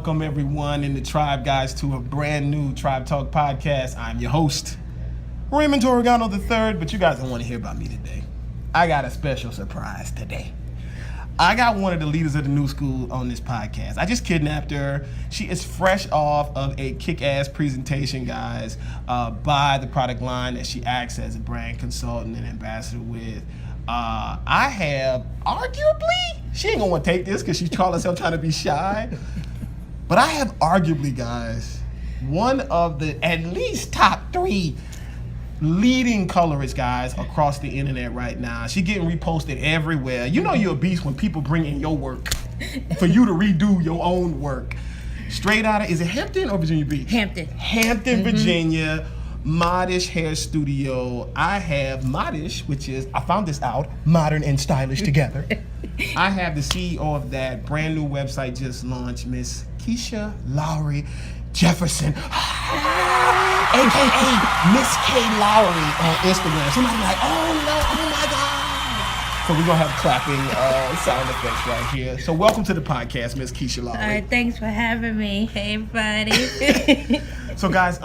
welcome everyone in the Tribe Guys to a brand new Tribe Talk podcast. I'm your host, Raymond Torregano III, but you guys don't want to hear about me today. I got a special surprise today. I got one of the leaders of the new school on this podcast. I just kidnapped her. She is fresh off of a kick-ass presentation, guys, by the product line that she acts as a brand consultant and ambassador with. I have arguably, she ain't gonna want to take this because she's calling herself trying to be shy, but I have arguably, guys, one of the at least top 3 leading colorists, guys, across the internet right now. She getting reposted everywhere. You know you're a beast when people bring in your work for you to redo your own work. Straight out of, is it Hampton or Virginia Beach? Hampton, Virginia. Modish Hair Studio. I have Modish, which is, I found this out, modern and stylish together. I have the CEO of that brand new website just launched, Miss KISHA Lowry Jefferson, aka Miss K Lowry on Instagram. Somebody like, oh no, oh my God. So we're gonna have clapping sound effects right here. So welcome to the podcast, Miss KISHA Lowry. All right, thanks for having me. Hey, everybody. So guys,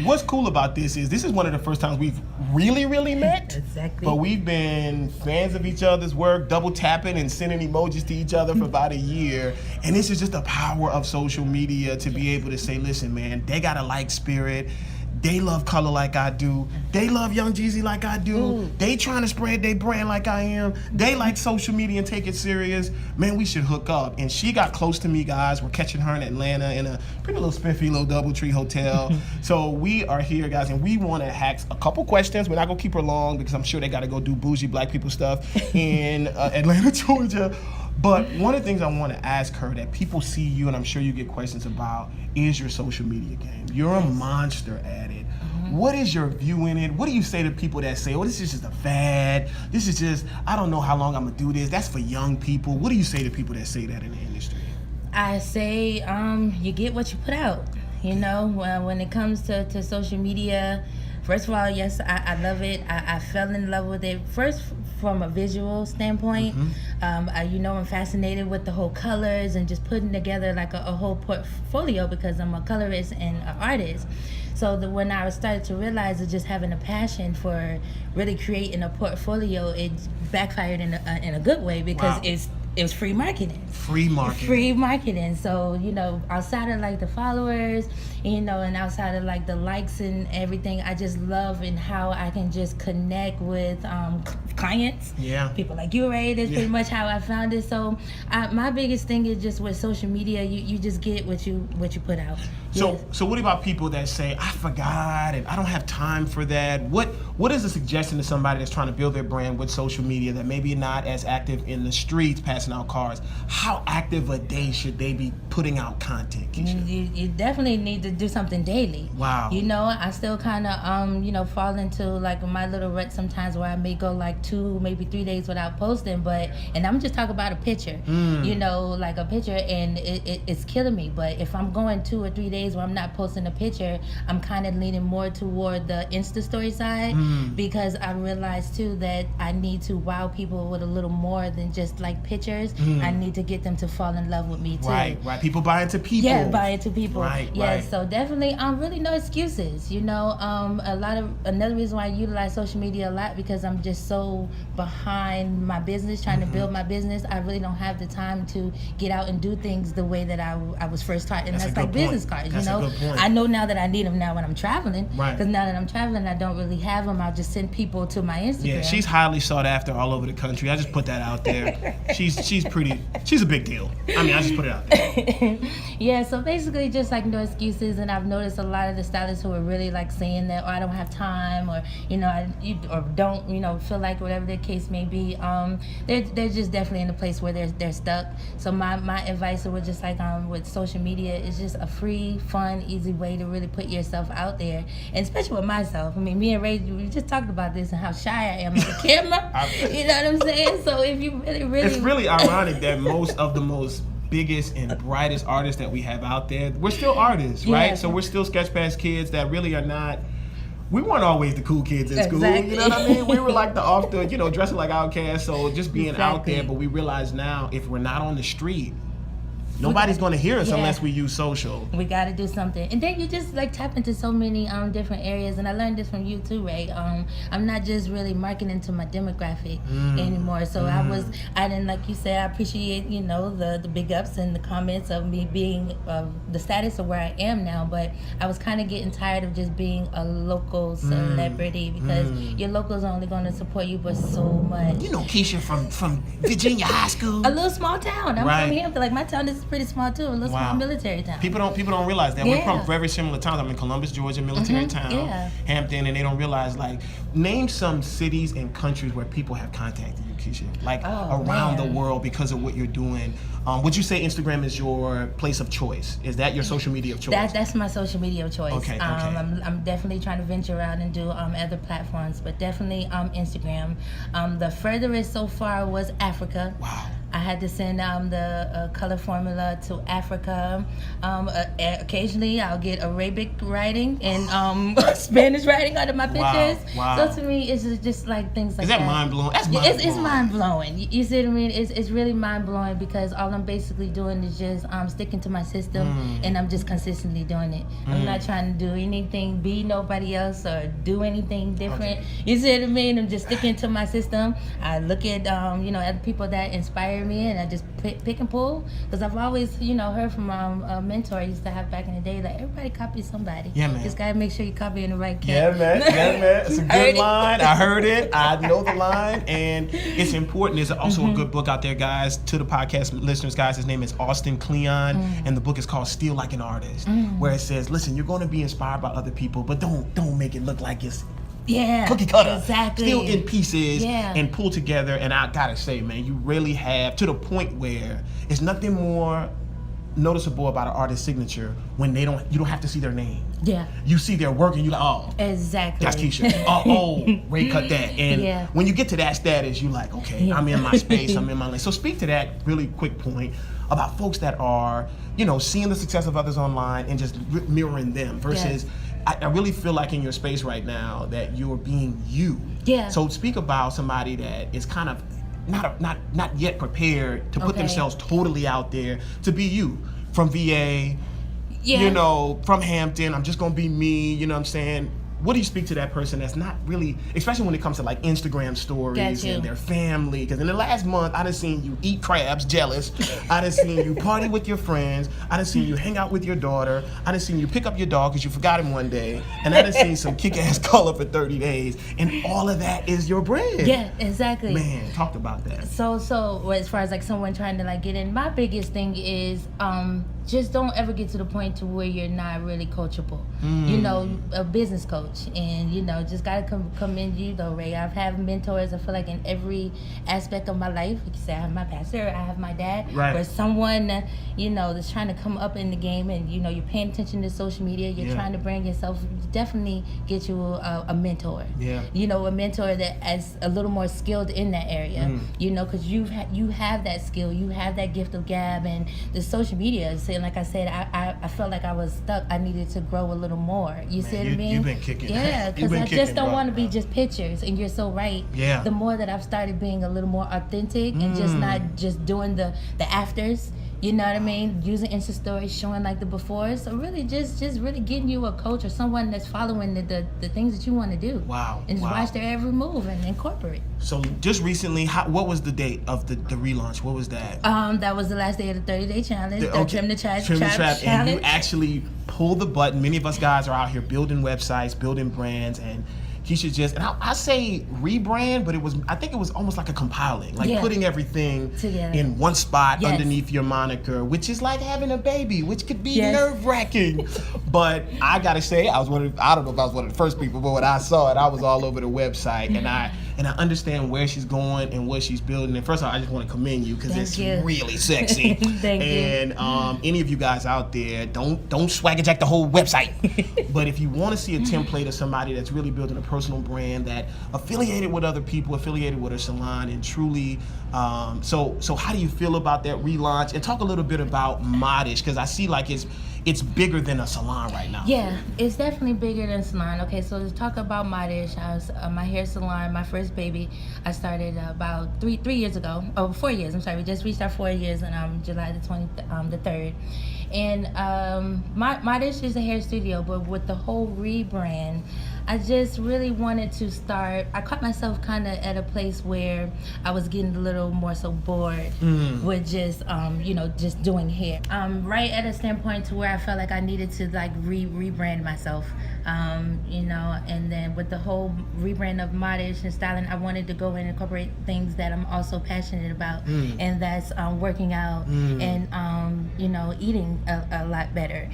what's cool about this is one of the first times we've really met. Exactly. But we've been fans of each other's work, double tapping and sending emojis to each other for about a year. And this is just the power of social media to be able to say, listen, man, they got a like spirit. They love color like I do. They love Young Jeezy like I do. Ooh. They trying to spread their brand like I am. They like social media and take it serious. Man, we should hook up. And she got close to me, guys. We're catching her in Atlanta in a pretty little spiffy little DoubleTree hotel. So we are here, guys, and we want to ask a couple questions. We're not going to keep her long because I'm sure they got to go do bougie black people stuff in Atlanta, Georgia. But one of the things I want to ask her that people see you, and I'm sure you get questions about, is your social media game. You're a monster at it. What is your view in it? What do you say to people that say, oh, this is just a fad. This is just, I don't know how long I'm going to do this. That's for young people. What do you say to people that say that in the industry? I say you get what you put out. You know, when it comes to social media, first of all, yes, I love it. I fell in love with it first from a visual standpoint. I'm fascinated with the whole colors and just putting together like a whole portfolio because I'm a colorist and an artist. So when I started to realize that just having a passion for really creating a portfolio, it backfired in a good way because it was free marketing. Free marketing. So, outside of like the followers, and outside of like the likes and everything, I just love and how I can just connect with clients. Yeah. People like you, Ray. That's pretty much how I found it. So my biggest thing is just with social media, you just get what you put out. So what about people that say, I forgot and I don't have time for that? What is a suggestion to somebody that's trying to build their brand with social media that maybe not as active in the streets passing out cards? How active a day should they be putting out content, KISHA? You definitely need to do something daily. Wow. I still kind of fall into like my little rut sometimes where I may go like 2, maybe 3 days without posting, and I'm just talking about a picture, like a picture, and it's killing me. But if I'm going 2 or 3 days where I'm not posting a picture, I'm kind of leaning more toward the Insta story side because I realized too that I need to wow people with a little more than just like pictures. I need to get them to fall in love with me too. Right. People buy into people. Yeah, buy into people. Right. So definitely, really no excuses. Another reason why I utilize social media a lot because I'm just so behind my business, trying to build my business. I really don't have the time to get out and do things the way that I was first taught, and that's like business cards. I know now that I need them now when I'm traveling. Because now that I'm traveling, I don't really have them. I'll just send people to my Instagram. Yeah, she's highly sought after all over the country. I just put that out there. She's a big deal. I just put it out there. Yeah, so basically just like no excuses, and I've noticed a lot of the stylists who are really like saying that, I don't have time, or or don't feel like whatever the case may be. They're just definitely in a place where they're stuck. So my advice would just like with social media is just a free, fun, easy way to really put yourself out there, and especially with myself. Me and Ray, we just talked about this and how shy I am on the camera. You know what I'm saying? So if you really, it's really ironic that most of the most biggest and brightest artists that we have out there, we're still artists, right? Yeah. So we're still Sketchpass kids that really are not. We weren't always the cool kids in school, you know what I mean? We were like dressing like outcasts, so just being out there. But we realize now, if we're not on the street, Nobody's going to hear us Yeah. unless we use social. We got to do something. And then you just like tap into so many different areas. And I learned this from you too, Ray. I'm not just really marketing to my demographic anymore. So I didn't, like you said, I appreciate, the big ups and the comments of me being the status of where I am now. But I was kind of getting tired of just being a local celebrity because your locals are only going to support you for so much. You know KISHA from Virginia High School. A little small town. I'm from Hampton. Like my town is pretty small too. A little small military town. People don't realize that we're from very similar towns. I'm in Columbus, Georgia, military town, Hampton, and they don't realize, like, name some cities and countries where people have contacted you, KISHA, like around the world because of what you're doing. Would you say Instagram is your place of choice? Is that your social media of choice? That's my social media of choice. Okay. I'm definitely trying to venture out and do other platforms, but definitely Instagram. The furthest so far was Africa. Wow. I had to send the color formula to Africa. Occasionally, I'll get Arabic writing and Spanish writing under my pictures. Wow. So to me, it's just like things like that. Is that mind blowing? That's mind blowing. It's mind blowing. You see what I mean? It's really mind blowing because all I'm basically doing is just sticking to my system, and I'm just consistently doing it. I'm not trying to do anything, be nobody else, or do anything different. Okay. You see what I mean? I'm just sticking to my system. I look at other people that inspire me, and I just pick and pull, because I've always heard from a mentor I used to have back in the day, like, everybody copies somebody. Yeah, man. Just gotta make sure you copy in the right kid. Yeah, man. It's a good line. I heard it. I know the line, and it's important. There's also a good book out there, guys. To the podcast listeners, guys, his name is Austin Kleon, and the book is called Steal Like an Artist, where it says, listen, you're going to be inspired by other people, but don't make it look like it's cookie cutter. Exactly. Still in pieces and pull together. And I gotta say, man, you really have, to the point where it's nothing more noticeable about an artist's signature when you don't have to see their name. Yeah. You see their work and you're like, oh, exactly. that's KISHA. Ray cut that. And when you get to that status, you're like, okay, I'm in my space, I'm in my lane. So speak to that really quick point about folks that are, seeing the success of others online and just mirroring them versus I really feel like in your space right now that you're being you. Yeah. So speak about somebody that is kind of not yet prepared to put themselves totally out there to be you, from VA, from Hampton. I'm just gonna be me. You know what I'm saying? What do you speak to that person that's not really, especially when it comes to like Instagram stories and their family? Because in the last month, I done seen you eat crabs, jealous. I done seen you party with your friends. I done seen you hang out with your daughter. I done seen you pick up your dog because you forgot him one day. And I done seen some kick-ass color for 30 days. And all of that is your brand. Yeah, exactly. Man, talk about that. So as far as like someone trying to like get in, my biggest thing is just don't ever get to the point to where you're not really coachable. A business coach, and just gotta commend you though, Ray. I've had mentors. I feel like in every aspect of my life. Like you said, I have my pastor, I have my dad. Right. Where someone that's trying to come up in the game, and you're paying attention to social media. You're trying to bring yourself. Definitely get you a mentor. Yeah. A mentor that is a little more skilled in that area. Because you have that skill. You have that gift of gab, and the social media. And like I said, I felt like I was stuck. I needed to grow a little more. You see what I mean? You've been kicking. Yeah, because I just don't want to be just pictures. And you're so right. Yeah. The more that I've started being a little more authentic and just not just doing the afters. You know what I mean? Using Insta stories, showing like the befores. So really just really getting you a coach or someone that's following the things that you want to do. Wow. And just watch their every move and incorporate. So just recently, what was the date of the relaunch? What was that? That was the last day of the 30-day challenge. Trim the Trap challenge. And you actually pulled the button. Many of us guys are out here building websites, building brands, and KISHA and I say rebrand, but I think it was almost like a compiling, like putting everything together in one spot underneath your moniker, which is like having a baby, which could be nerve-wracking. But I gotta say, I don't know if I was one of the first people, but when I saw it, I was all over the website, and I understand where she's going and what she's building. And first of all, I just want to commend you because it's really sexy. Thank you. And any of you guys out there, don't swagger jack the whole website. But if you want to see a template of somebody that's really building a personal brand that affiliated with other people, affiliated with a salon, and truly, so how do you feel about that relaunch? And talk a little bit about Modish, because I see like it's it's bigger than a salon right now. Yeah, it's definitely bigger than salon. Okay, so to talk about Modish, I was my hair salon, my first baby, I started about 3 years ago. Oh, 4 years. I'm sorry. We just reached our 4 years on July the 3rd. And Modish is a hair studio, but with the whole rebrand, I just really wanted to start. I caught myself kind of at a place where I was getting a little more so bored with just, just doing hair. Right at a standpoint to where I felt like I needed to like rebrand myself, and then with the whole rebrand of Modish and styling, I wanted to go and incorporate things that I'm also passionate about, and that's working out and, eating a lot better,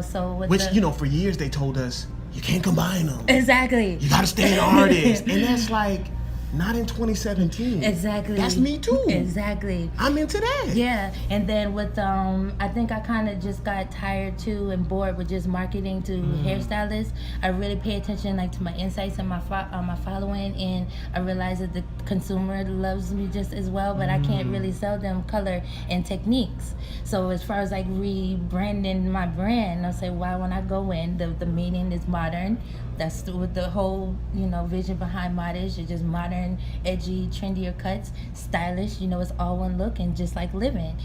so with for years they told us, you can't combine them. Exactly. You gotta stay an artist. And that's like, not in 2017. Exactly. That's me too. Exactly. I'm into that. Yeah. And then with, I think I kind of just got tired too and bored with just marketing to hairstylists. I really pay attention like to my insights and my following, and I realize that the consumer loves me just as well, but I can't really sell them color and techniques. So as far as like rebranding my brand, I'll say, why when I go in, the meaning is modern. That's with the whole, vision behind Modish. It's just modern, edgy, trendier cuts, stylish. It's all one look and just like living.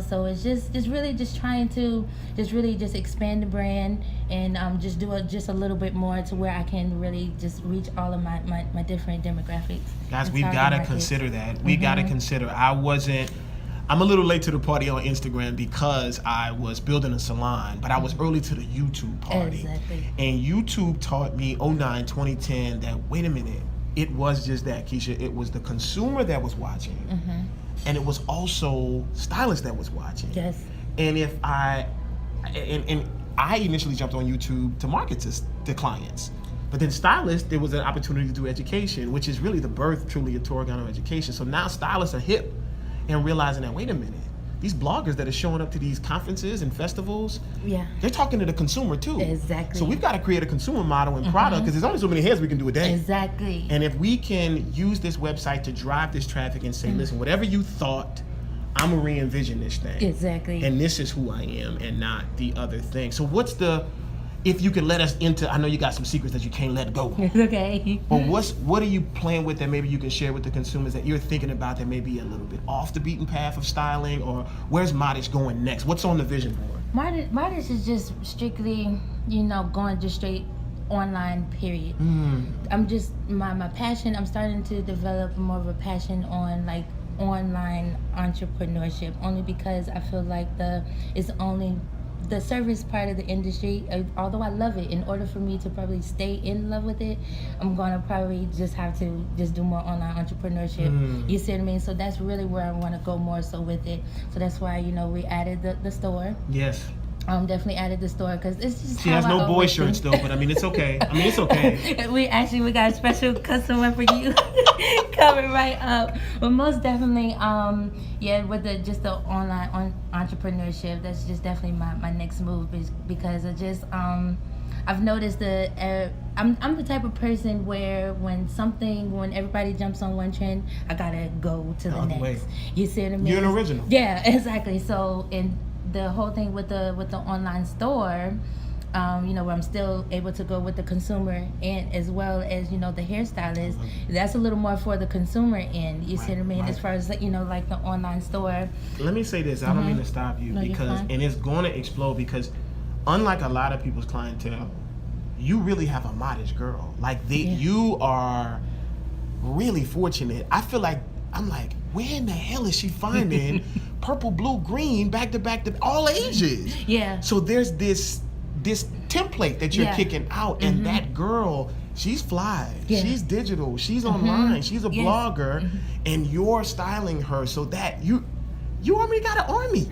So it's just really just trying to just expand the brand and just do it just a little bit more to where I can really just reach all of my different demographics. Guys, we've got to consider that. We got to consider. I'm a little late to the party on Instagram because I was building a salon, but I was early to the YouTube party. Exactly. And YouTube taught me 2010 that, wait a minute, it was just that, Keisha. It was the consumer that was watching, and it was also stylists that was watching. Yes. And I initially jumped on YouTube to market to clients. But then stylists, there was an opportunity to do education, which is really the birth, truly, of Torregano education. So now stylists are hip and realizing that, wait a minute, these bloggers that are showing up to these conferences and festivals, they're talking to the consumer too. Exactly. So we've got to create a consumer model and product, because there's only so many hairs we can do a day. Exactly. And if we can use this website to drive this traffic and say, listen, whatever you thought, I'm gonna re-envision this thing. Exactly. And this is who I am and not the other thing. So if you could let us into, I know you got some secrets that you can't let go. Okay. But what are you playing with that maybe you can share with the consumers that you're thinking about that may be a little bit off the beaten path of styling, or where's Modish going next? What's on the vision board? Modish is just strictly, going just straight online, period. I'm just, my passion, I'm starting to develop more of a passion on like online entrepreneurship, only because I feel like it's only the service part of the industry, although I love it, in order for me to probably stay in love with it, I'm gonna probably just have to just do more online entrepreneurship. You see what I mean? So that's really where I want to go more so with it. So that's why we added the store. Yes. Definitely added the store because it's just. She has no boy shirts though, but it's okay. It's okay. We got a special custom one for you coming right up. But most definitely, with the online entrepreneurship, that's just definitely my next move, because I just I've noticed that I'm the type of person where when everybody jumps on one trend, I gotta go to the next. Way. You see what I mean? You're an original. Yeah, exactly. So the whole thing with the online store, where I'm still able to go with the consumer and as well as the hairstylist. That's a little more for the consumer end. You see what I mean? As far as like the online store. Let me say this. I don't mean to stop you, because it's going to explode, because unlike a lot of people's clientele, you really have a Modish girl. Like you are really fortunate. I feel like I'm like, where in the hell is she finding purple, blue, green, back to back to all ages? Yeah. So there's this template that you're kicking out, and that girl, she's fly. Yeah. She's digital. She's online. She's a blogger, and you're styling her so that you already got an army.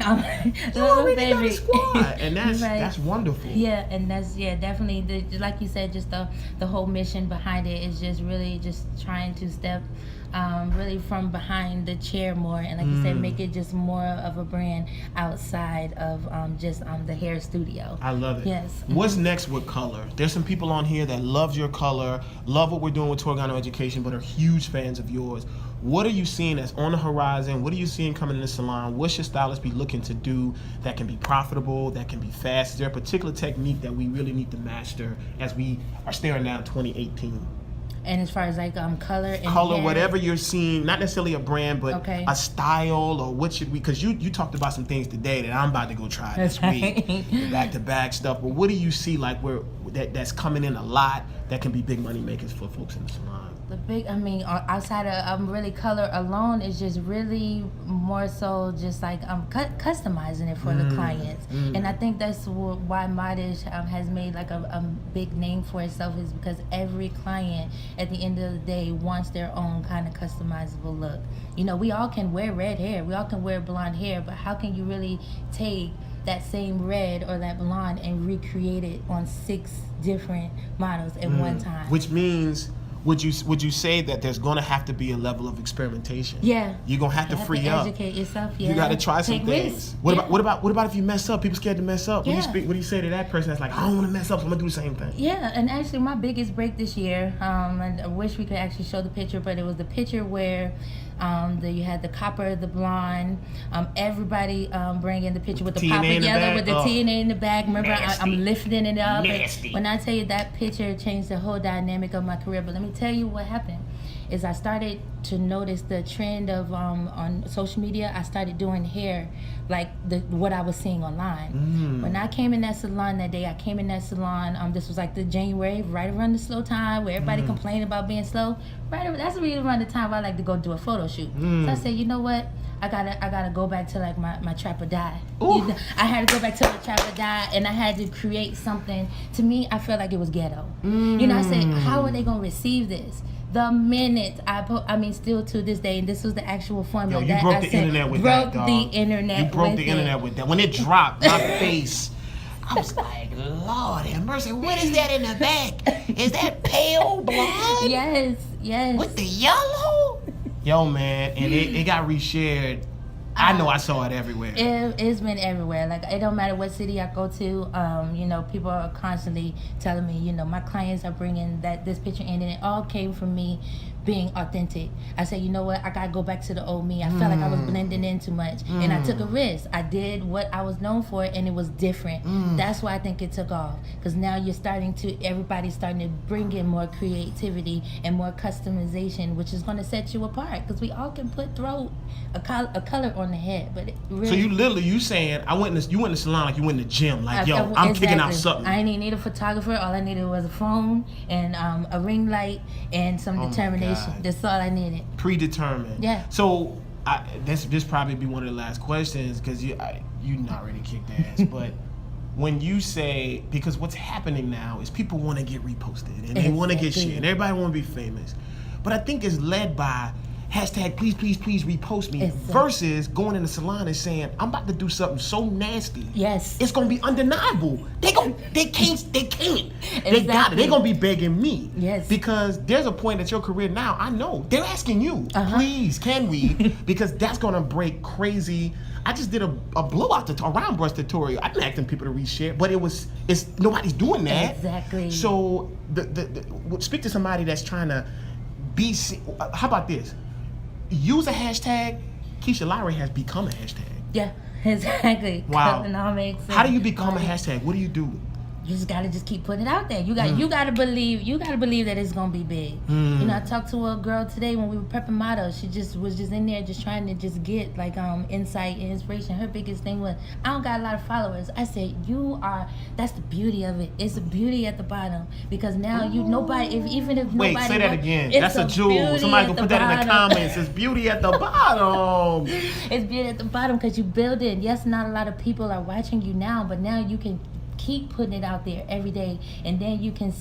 You already got a squad, and that's wonderful. Yeah, and that's definitely like you said, just the whole mission behind it is just really just trying to step really from behind the chair more, and like you said, make it just more of a brand outside of just the hair studio. I love it. Yes. What's next with color? There's some people on here that love your color, love what we're doing with Torregano Education, but are huge fans of yours. What are you seeing that's on the horizon? What are you seeing coming in the salon? What should stylists be looking to do that can be profitable, that can be fast? Is there a particular technique that we really need to master as we are staring down 2018? And as far as like color and color, hair, whatever you're seeing, not necessarily a brand, but okay. a style, or what should we? Because you talked about some things today that I'm about to go try this week, back to back stuff. But what do you see like where that's coming in a lot that can be big money makers for folks in the salon? The big, I mean, outside of really color alone is just really more so just like customizing it for the clients. And I think that's why Modish has made like a big name for itself, is because every client at the end of the day wants their own kind of customizable look. You know, we all can wear red hair, we all can wear blonde hair, but how can you really take that same red or that blonde and recreate it on 6 different models at one time? Which means, would you say that there's going to have to be a level of experimentation? Yeah. You're going to have to free up. Educate yourself. Yeah. You got to try some things. Risks. What about if you mess up? People scared to mess up. Yeah. What do you say to that person that's like, I don't want to mess up, so I'm going to do the same thing? Yeah, and actually my biggest break this year, and I wish we could actually show the picture, but it was the picture where you had the copper, the blonde, everybody bringing the picture with the pop together with the TNA in the back. Remember, I'm lifting it up. Nasty. When I tell you that picture changed the whole dynamic of my career, but let me tell you what happened. Is I started to notice the trend of on social media. I started doing hair like what I was seeing online. When I came in that salon that day, this was like the January, right around the slow time where everybody complained about being slow. That's really around the time I like to go do a photo shoot. So I said, you know what? I gotta go back to like my trap or die. I had to go back to my trap or die, and I had to create something. To me, I felt like it was ghetto. You know, I said, how are they gonna receive this? The minute still to this day, and this was the actual formula. Yo, you broke the internet with that, dog. Broke the internet. You broke the internet with that. When it dropped, my face, I was like, Lord have mercy. What is that in the back? Is that pale blonde? Yes. With the yellow? Yo, man, and it got reshared. I know I saw it everywhere. It's been everywhere. Like, it don't matter what city I go to. You know, people are constantly telling me, you know, my clients are bringing this picture in, and it all came from me being authentic. I said, you know what, I gotta go back to the old me. I felt like I was blending in too much, and I took a risk. I did what I was known for, and it was different. That's why I think it took off, because now everybody's starting to bring in more creativity and more customization, which is going to set you apart, because we all can throw a color on the head, but it really. So you saying you went in the salon like you went in the gym, like I'm kicking out something. I didn't need a photographer. All I needed was a phone and a ring light and some determination. That's all I needed. Predetermined. Yeah. So this probably be one of the last questions, because you not really kicked ass, but when you say, because what's happening now is people want to get reposted and they want to get shared. Everybody want to be famous, but I think it's led by hashtag please repost me versus going in the salon and saying, I'm about to do something so nasty. Yes. It's gonna be undeniable. They can't. Exactly. They got it. They're gonna be begging me. Yes. Because there's a point at your career now, I know, they're asking you, please, can we? Because that's gonna break crazy. I just did a blowout a round brush tutorial. I'm asking people to reshare, but it's nobody's doing that. Exactly. So speak to somebody that's trying to be. How about this? Use a hashtag. KISHA Lowry has become a hashtag. Yeah, exactly. Wow. How do you become a hashtag? What do you do? You just gotta keep putting it out there. You gotta believe that it's gonna be big. You know, I talked to a girl today when we were prepping models. She was in there just trying to get like insight and inspiration. Her biggest thing was, I don't got a lot of followers. I said, that's the beauty of it. It's the beauty at the bottom, because now nobody, even if nobody. Wait, say that again. That's a jewel. Somebody can put that in the comments. It's beauty at the bottom. It's beauty at the bottom because you build it. Yes, not a lot of people are watching you now, but now you can keep putting it out there every day, and then you can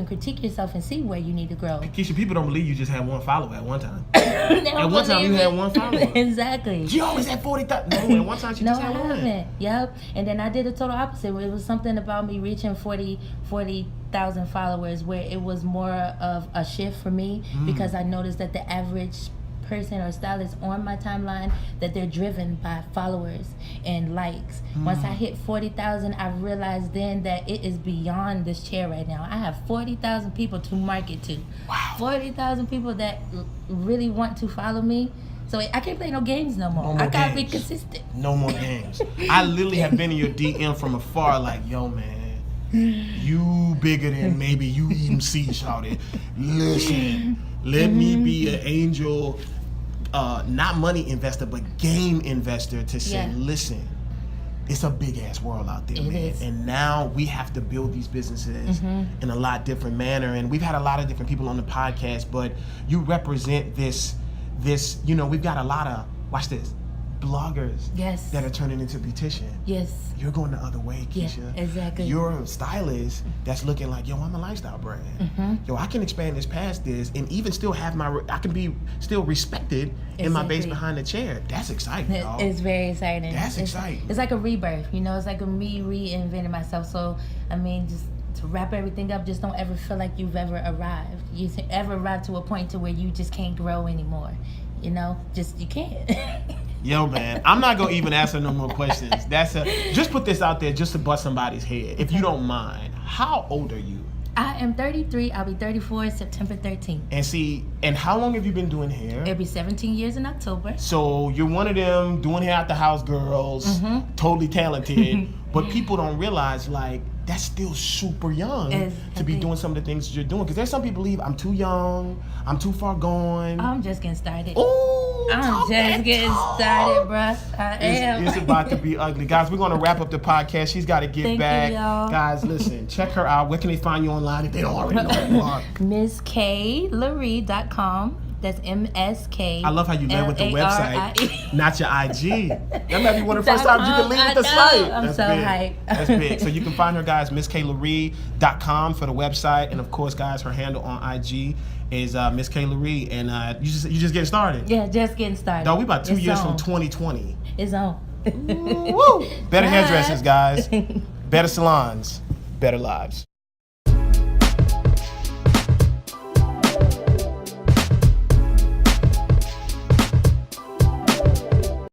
critique yourself and see where you need to grow. KISHA, people don't believe you just had one follower at one time. At one time you had one follower. Exactly. You always had 40,000. No, at one time you just had one. No, I haven't. Yep. And then I did the total opposite. It was something about me reaching 40,000 followers, where it was more of a shift for me, because I noticed that the average person or stylist on my timeline that they're driven by followers and likes. Once I hit 40,000, I realized then that it is beyond this chair right now. I have 40,000 people to market to. Wow. 40,000 people that really want to follow me. So I can't play no games no more. I gotta be consistent. No more games. I literally have been in your DM from afar, like, yo, man, you bigger than maybe you even see, shouted. Listen, let me be an angel, not money investor, but game investor to say, listen, it's a big ass world out there, man. Is. And now we have to build these businesses in a lot different manner. And we've had a lot of different people on the podcast, but you represent this, you know, we've got a lot of, watch this, bloggers that are turning into beauticians. Yes. You're going the other way, KISHA. Yeah, exactly. You're a stylist that's looking like, yo, I'm a lifestyle brand. Yo, I can expand this past this and even still have I can be still respected in my base behind the chair. That's exciting, dog. It's very exciting. That's exciting. It's like a rebirth, you know, it's like me reinventing myself. So, I mean, just to wrap everything up, just don't ever feel like you've ever arrived. You ever arrived to a point to where you just can't grow anymore. You know, just you can't. Yo, man, I'm not gonna even answer no more questions. Just put this out there just to bust somebody's head, if you don't mind. How old are you? I am 33. I'll be 34 September 13th. And how long have you been doing hair? It'll be 17 years in October. So you're one of them doing hair at the house girls, totally talented, but people don't realize, like, that's still super young to be doing some of the things you're doing. Because there's some people believe I'm too young, I'm too far gone. I'm just getting started. Ooh, I'm just getting started, bruh. I am. It's about to be ugly. Guys, we're going to wrap up the podcast. She's got to get back. You, y'all. Guys, listen, check her out. Where can they find you online if they don't already know who you are? MissKLarie.com. That's MSK. I love how you led with the website, not your IG. That might be one of the first times you can leave with the site. I'm so hyped. That's big. So you can find her, guys, MissKLarie.com for the website, and of course, guys, her handle on IG is Miss K. Larie, and you just getting started. Yeah, just getting started. Dog, we about 2 years from 2020. It's on. Woo! Better hairdressers, guys. Better salons. Better lives.